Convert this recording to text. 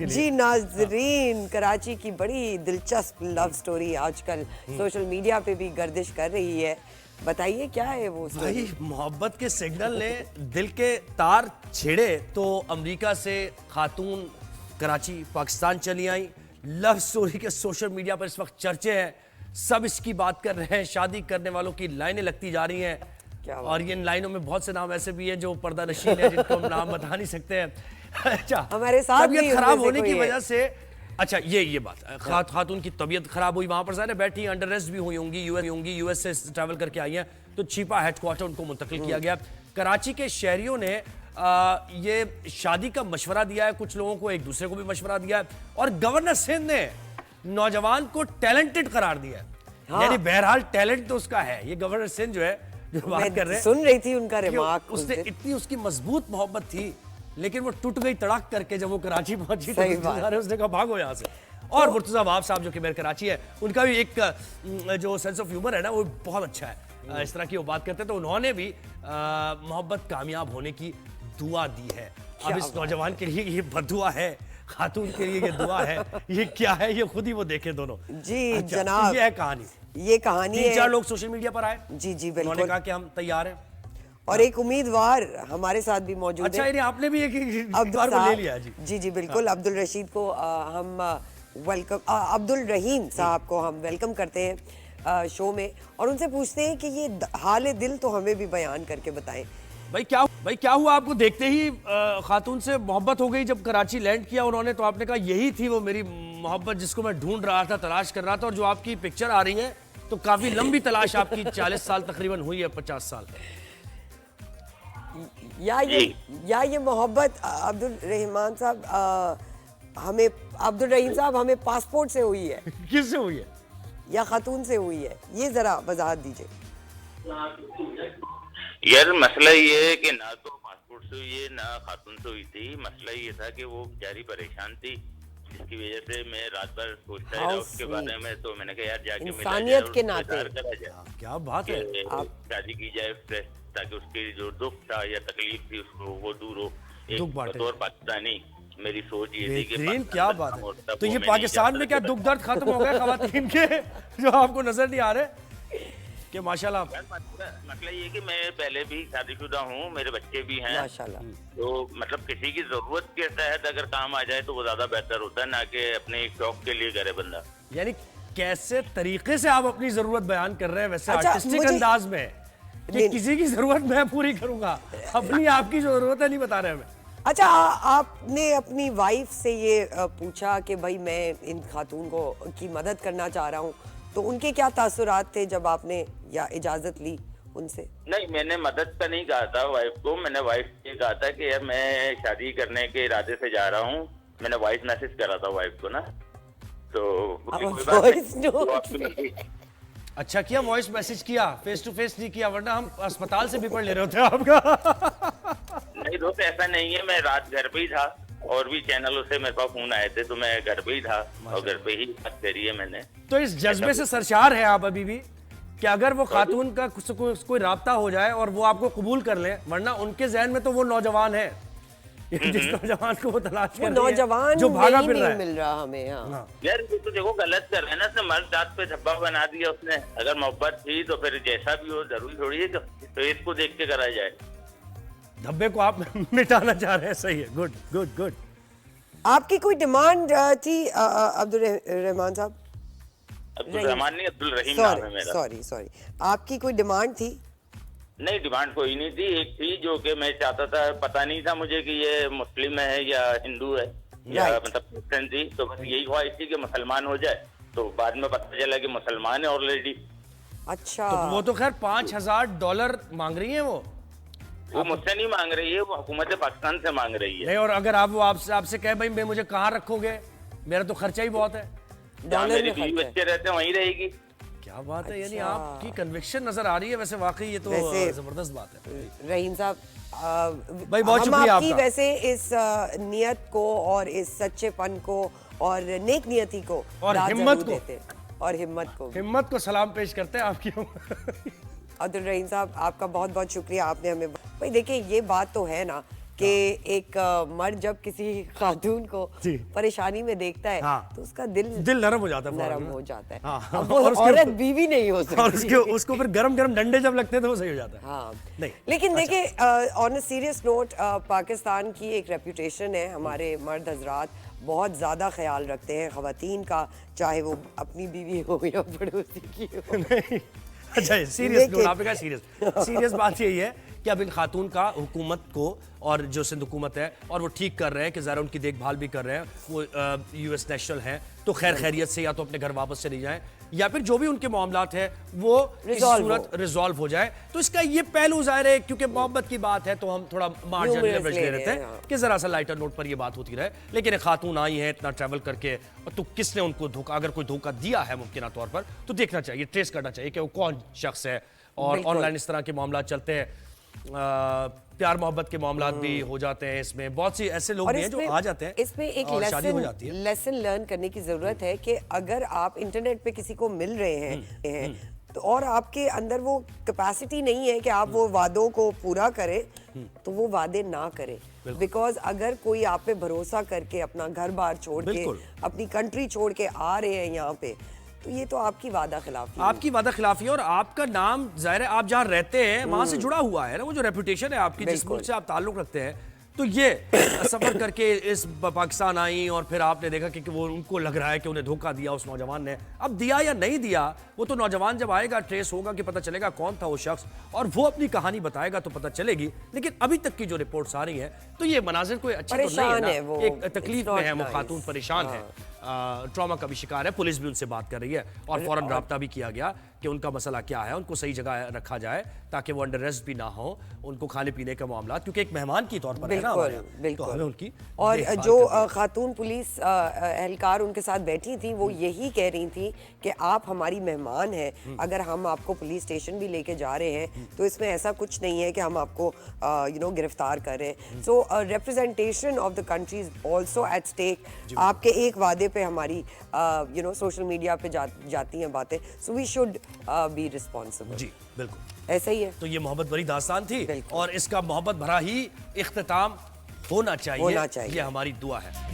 जी नाजरीन, कराची की बड़ी दिलचस्प लव स्टोरी आजकल सोशल मीडिया पे भी गर्दिश कर रही है। बताइए क्या है वो स्टोरी? भाई मोहब्बत के सिग्नल ने दिल के तार छेड़े तो अमेरिका से खातून कराची पाकिस्तान चली आई। लव स्टोरी के सोशल मीडिया पर इस वक्त चर्चे हैं, सब इसकी बात कर रहे हैं। शादी करने वालों की लाइनें लगती जा रही हैं और ये इन लाइनों में बहुत से नाम ऐसे भी हैं जो पर्दा नशीन है, जिनको हम नाम बता नहीं सकते हैं। अच्छा, हमारे साथ तबीयत खराब होने की वजह से, अच्छा ये बात खातून की तबीयत खराब हुई, वहां पर सारे बैठी अंडर रेस्ट भी हुई होंगी, यूएस से ट्रैवल करके आई हैं, तो छिपा हेडक्वार्टर उनको मुंतकिल किया गया। कराची के शहरियों ने ये शादी का मशवरा दिया है, कुछ लोगों को एक दूसरे को भी मशवरा दिया है और गवर्नर सिंध ने नौजवान को टैलेंटेड करार दिया है। हाँ। यानी बहरहाल टैलेंट तो उसका है। ये गवर्नर सिंध जो है, जो बात कर रहे हैं, सुन रही थी उनका रिमार्क, उसने इतनी उसकी मजबूत मोहब्बत थी लेकिन वो टूट गई तड़ाक करके जब वो कराची पहुंची तो उसने कहा भागो यहाँ से। और मुर्तजा वहाब साहब जो कि मेरे कराची है, उनका भी एक जो सेंस ऑफ ह्यूमर है ना, वो बहुत अच्छा है। इस तरह की वो बात करते हैं, तो उन्होंने भी मोहब्बत कामयाब होने की दुआ दी है। अब इस नौजवान के लिए ये बददुआ है, खातून के लिए ये दुआ है, ये क्या है ये खुद ही वो देखे दोनों। जी अच्छा, जनाब, ये है कहानी। ये कहानी है। 3-4 लोग सोशल मीडिया पर आए, जी बिल्कुल, उन्होंने कहा कि हम तैयार हैं और एक उम्मीदवार हमारे साथ भी मौजूद अच्छा, है। आपने भी एक उम्मीदवार को ले लिया। जी बिल्कुल। अब्दुल रशीद को हम वेलकम, अब्दुल रहीम साहब को हम वेलकम करते हैं शो में और उनसे पूछते हैं कि ये हाल दिल तो हमें भी बयान करके बताएं। भाई क्या हुआ आपको देखते ही खातून से मोहब्बत हो गई? जब कराची लैंड किया उन्होंने तो आपने कहा यही थी वो मेरी मोहब्बत जिसको मैं ढूंढ रहा था, तलाश कर रहा था। और जो आपकी पिक्चर आ रही है तो काफी लंबी तलाश आपकी, 40 साल तकरीबन हुई है, 50 साल। या ये मोहब्बत अब्दुल रहमान साहब हमें, अब्दुल रहीम साहब हमें पासपोर्ट से हुई है? किससे हुई है या खातून से हुई है? ये जरा वजाहत दीजिए। यार मसला ये है कि ना तो पासपोर्ट से हुई है ना खातून से हुई थी। मसला ये था कि वो बेचारी परेशान थी, जिसकी वजह से मैं रात भर सोचता रहा उसके बारे में। तो मैंने कहा यार जाके इंसानियत के नाते करा जाए, क्या बात है, शादी की जाए ताकि उसकी जो दुख था या तकलीफ थी उसको वो दूर हो। दुख बांटे। बतौर पाकिस्तानी मेरी सोच ये थी कि क्या बात है। तो ये पाकिस्तान में क्या दुख दर्द खत्म हो गए खवातीन के जो आपको नजर नहीं आ रहे कि माशाल्लाह? मतलब ये कि मैं पहले भी शादीशुदा हूँ, मेरे बच्चे भी हैं माशाल्लाह। तो मतलब किसी की जरूरत के तहत अगर काम आ जाए तो वो ज्यादा बेहतर होता है, ना कि अपने शौक के लिए करे बंदा। यानी कैसे तरीके से आप अपनी जरूरत बयान कर रहे हैं, वैसे अच्छा, आर्टिस्टिक अंदाज में कि किसी की जरूरत मैं पूरी करूंगा, अपनी आपकी जरूरत है नहीं बता रहे हमें। अच्छा, आपने अपनी वाइफ से ये पूछा कि भाई मैं इन खातून को की मदद करना चाह रहा हूँ, तो उनके क्या तासुरात थे जब आपने या इजाजत ली उनसे? नहीं, मैंने मदद का नहीं कहा था वाइफ को। मैंने वाइफ से कहा था कि यार मैं शादी करने के इरादे से जा रहा हूँ। मैंने वॉइस मैसेज करा था वाइफ को ना, तो अच्छा किया, वॉइस मैसेज किया, फेस टू फेस नहीं किया, वरना हम अस्पताल से भी पढ़ ले रहे होते आपका। नहीं दोस्त, ऐसा नहीं है, मैं रात घर पे ही था और भी चैनलों से मेरे पास फोन आए थे, तो मैं घर पे ही था और घर पे ही बात करी है मैंने। तो इस जज्बे से सरशार है आप अभी भी कि अगर वो खातून का कोई राब्ता हो जाए और वो आपको कबूल कर ले, वरना उनके जहन में तो वो नौजवान है जिस नौजवान को वो तलाश कर रही है, नौजवान जो भागा फिर रहा है। मिल रहा हमें। हाँ। यार ये तो देखो गलत कर रहे हैं ना, उसने मर्द जात पे धब्बा बना दिया उसने। अगर मोहब्बत थी तो फिर जैसा भी हो, जरूरी थोड़ी है तो इसको देख के करा जाए। धब्बे को आप मिटाना चाह रहे हैं, सही है, गुड गुड गुड। आपकी कोई डिमांड थी अब्दुल रहमान साहब? अब्दुल रहमान नहीं, अब्दुल रहीम नाम है मेरा। सॉरी, आपकी कोई डिमांड थी? नहीं, डिमांड कोई नहीं थी। एक थी जो कि मैं चाहता था, पता नहीं था मुझे कि ये मुस्लिम है या हिंदू है या मतलब क्रिश्चियन थी, तो बस यही ख्वाहिश थी कि मुसलमान हो जाए। तो बाद में पता चला कि मुसलमान है ऑलरेडी। अच्छा, तो वो तो खैर $5000 मांग रही है। वो मुझसे नहीं मांग रही है, वो हुकूमत पाकिस्तान से मांग रही है। नहीं, और अगर आप वो आपसे कहे भाई मैं मुझे कहाँ रखोगे, मेरा तो खर्चा ही बहुत है, जहाँ मेरी बीवी बच्चे रहते हैं वहीं रहेगी। क्या बात है। यानी आपकी कन्विक्शन नजर आ रही है। वैसे वाकई ये तो जबरदस्त बात है। रहीम साहब, भाई बहुत शुक्रिया आपका। वैसे इस नियत को और इस सच्चेपन को और नेक नियति को और हिम्मत को और हिम्मत को सलाम पेश करते हैं आपकी। अब्दुल रहीम साहब, आपका बहुत बहुत शुक्रिया। आपने हमें, भाई देखिए ये बात तो है ना कि एक मर्द जब किसी खातून को जी। परेशानी में देखता है हाँ। तो उसका दिल नरम हो जाता है फौरन नरम ना। हो जाता है। हाँ। अब वो और उसके औरत ऊपर- बीवी नहीं हो सकती। और उसको फिर गरम गरम डंडे जब लगते हैं तो वो सही हो जाता है। हाँ नहीं लेकिन देखिए on a serious note Pakistan की एक रेपुटेशन है, हमारे मर्द हजरात बहुत ज़्यादा ख्याल रखते हैं ख़वातीन का, चाहे वो अपनी बीवी हो या पड़ोसी की हो। नहीं अच्छा सीरियस लेकिन- नोट आपने कहा सीरियस बात यही है कि अब इन खातून का हुकूमत को और जो सिंध हुकूमत है और वो ठीक कर रहे हैं कि ज़रा उनकी देखभाल भी कर रहे हैं, वो यूएस नेशनल हैं तो खैर खैरियत से या तो अपने घर वापस चले जाएं या फिर जो भी उनके मामलात है वो इस Resolve सूरत रिजॉल्व हो जाए। तो इसका ये पहलू ज़ाहिर है क्योंकि मोहब्बत की बात है तो हम थोड़ा मार्जिन Humorous लेवरेज ले ले रहे लेते हैं, हैं हाँ। कि जरा सा लाइटर नोट पर ये बात होती रहे। लेकिन एक खातून आई है इतना ट्रैवल करके, और तो किसने उनको धोखा, अगर कोई धोखा दिया है मुमकिन तौर पर तो देखना चाहिए, ट्रेस करना चाहिए कि वो कौन शख्स है। और बिल्कुल। ऑनलाइन इस तरह के मामला चलते हैं, प्यार मोहब्बत के मामला भी हो जाते हैं, इसमें बहुत सी ऐसे लोग और भी हैं जो आ जाते हैं इसमें एक और शादी हो जाती है। लेसन लर्न करने की जरूरत है कि अगर आप इंटरनेट पे किसी को मिल रहे हैं तो और आपके अंदर वो कैपेसिटी नहीं है कि आप वो वादों को पूरा करें तो वो वादे ना करें, बिकॉज अगर कोई आप पे भरोसा करके अपना घर बार छोड़ के बिल्कुल। अपनी कंट्री छोड़ के आ रहे हैं यहाँ पे तो ये तो आपकी वादा खिलाफी है। आपकी वादा खिलाफी है और आपका नाम जाहिर है आप जहाँ रहते हैं वहां से जुड़ा हुआ है ना, वो जो रेपुटेशन है आपकी, जिस बिल्कुल। मुल्क से आप ताल्लुक रखते हैं। तो ये सफर करके इस पाकिस्तान आई और फिर आपने देखा कि वो उनको लग रहा है कि उन्हें धोखा दिया उस नौजवान ने। अब दिया या नहीं दिया वो तो नौजवान जब आएगा ट्रेस होगा कि पता चलेगा कौन था वो शख्स और वो अपनी कहानी बताएगा तो पता चलेगी। लेकिन अभी तक की जो रिपोर्ट्स आ रही हैं तो ये मनाजिर कोई अच्छे तो नहीं परेशान है है ना, वो, एक तकलीफ it's में not है वो nice। खातून परेशान है, ट्रॉमा का भी शिकार है, पुलिस भी उनसे बात कर रही है और फौरन राब्ता भी किया गया कि उनका मसला क्या है, उनको सही जगह रखा जाए ताकि वो अंडर रेस्ट भी ना हो, उनको खाने पीने के मामला, क्योंकि एक मेहमान की तौर पर है ना हमारे यहाँ, तो बिल्कुल हमें उनकी और देखभाल जो करनी है। खातून पुलिस एहलकार उनके साथ बैठी थी वो यही कह रही थी कि आप हमारी मेहमान हैं, अगर हम आपको पुलिस स्टेशन भी लेके जा रहे हैं तो इसमें ऐसा कुछ नहीं है कि हम आपको गिरफ्तार कर रहे हैं। So representation of the country is also at stake. आपके एक वादे पे हमारी सोशल मीडिया पे जाती हैं बातें, so we should be responsible. जी बिल्कुल, ऐसा ही है। तो ये मोहब्बत भरी दास्तान थी बिल्कुल। और इसका मोहब्बत भरा ही इख्तिताम होना चाहिए, होना चाहिए। ये हमारी दुआ है।